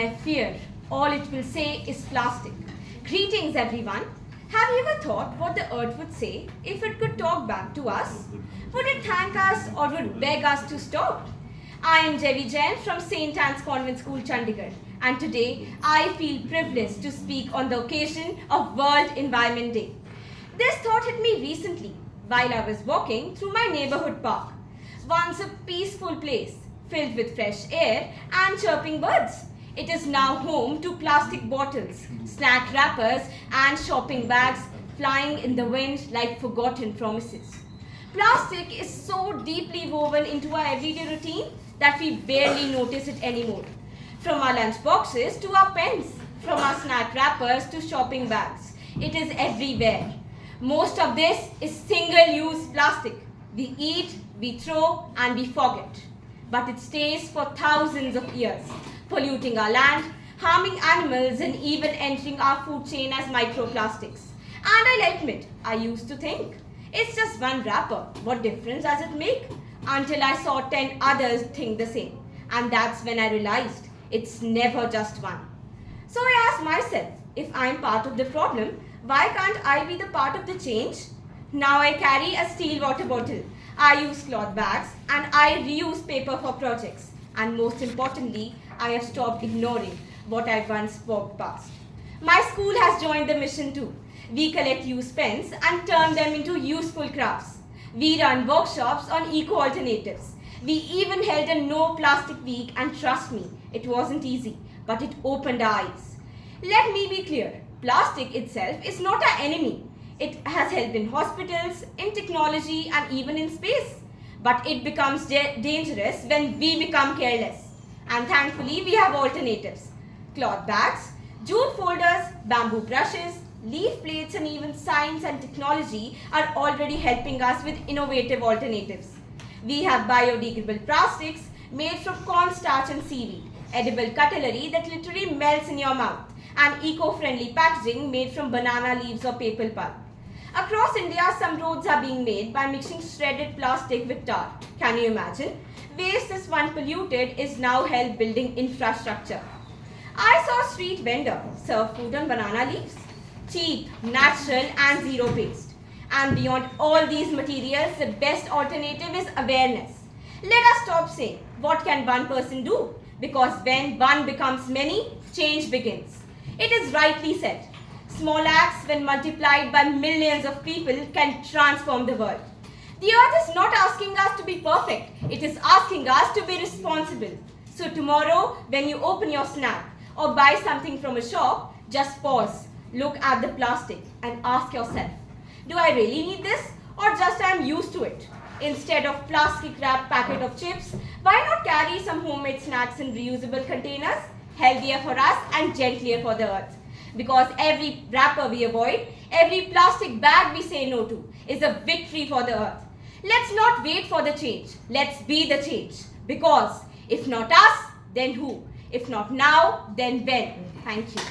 I fear all it will say is plastic. Greetings everyone. Have you ever thought what the earth would say if it could talk back to us? Would it thank us or would beg us to stop? I am Devi Jain from St. Anne's Convent School, Chandigarh, and today I feel privileged to speak on the occasion of World Environment Day. This thought hit me recently while I was walking through my neighborhood park. Once a peaceful place filled with fresh air and chirping birds. It is now home to plastic bottles, snack wrappers and shopping bags flying in the wind like forgotten promises. Plastic is so deeply woven into our everyday routine that we barely notice it anymore. From our lunch boxes to our pens, from our snack wrappers to shopping bags, it is everywhere. Most of this is single-use plastic. We eat, we throw and we forget. But it stays for thousands of years, polluting our land, harming animals and even entering our food chain as microplastics. And I'll admit, I used to think, it's just one wrapper, what difference does it make? Until I saw 10 others think the same. And that's when I realized, it's never just one. So I asked myself, if I'm part of the problem, why can't I be the part of the change? Now I carry a steel water bottle. I use cloth bags and I reuse paper for projects. And most importantly, I have stopped ignoring what I once walked past. My school has joined the mission too. We collect used pens and turn them into useful crafts. We run workshops on eco-alternatives. We even held a no plastic week and trust me, it wasn't easy, but it opened our eyes. Let me be clear, plastic itself is not our enemy. It has helped in hospitals, in technology and even in space. But it becomes dangerous when we become careless. And thankfully we have alternatives. Cloth bags, jute folders, bamboo brushes, leaf plates and even science and technology are already helping us with innovative alternatives. We have biodegradable plastics made from cornstarch and seaweed, edible cutlery that literally melts in your mouth, and eco-friendly packaging made from banana leaves or maple pulp. Across India, some roads are being made by mixing shredded plastic with tar. Can you imagine? Waste this one polluted is now help building infrastructure. I saw a street vendor serve food on banana leaves. Cheap, natural and zero waste. And beyond all these materials, the best alternative is awareness. Let us stop saying, what can one person do? Because when one becomes many, change begins. It is rightly said. Small acts, when multiplied by millions of people, can transform the world. The earth is not asking us to be perfect. It is asking us to be responsible. So tomorrow, when you open your snack or buy something from a shop, just pause, look at the plastic and ask yourself, do I really need this or just I am used to it? Instead of plastic wrapped packet of chips, why not carry some homemade snacks in reusable containers? Healthier for us and gentler for the earth. Because every wrapper we avoid, every plastic bag we say no to is a victory for the earth. Let's not wait for the change. Let's be the change. Because if not us, then who? If not now, then when? Thank you.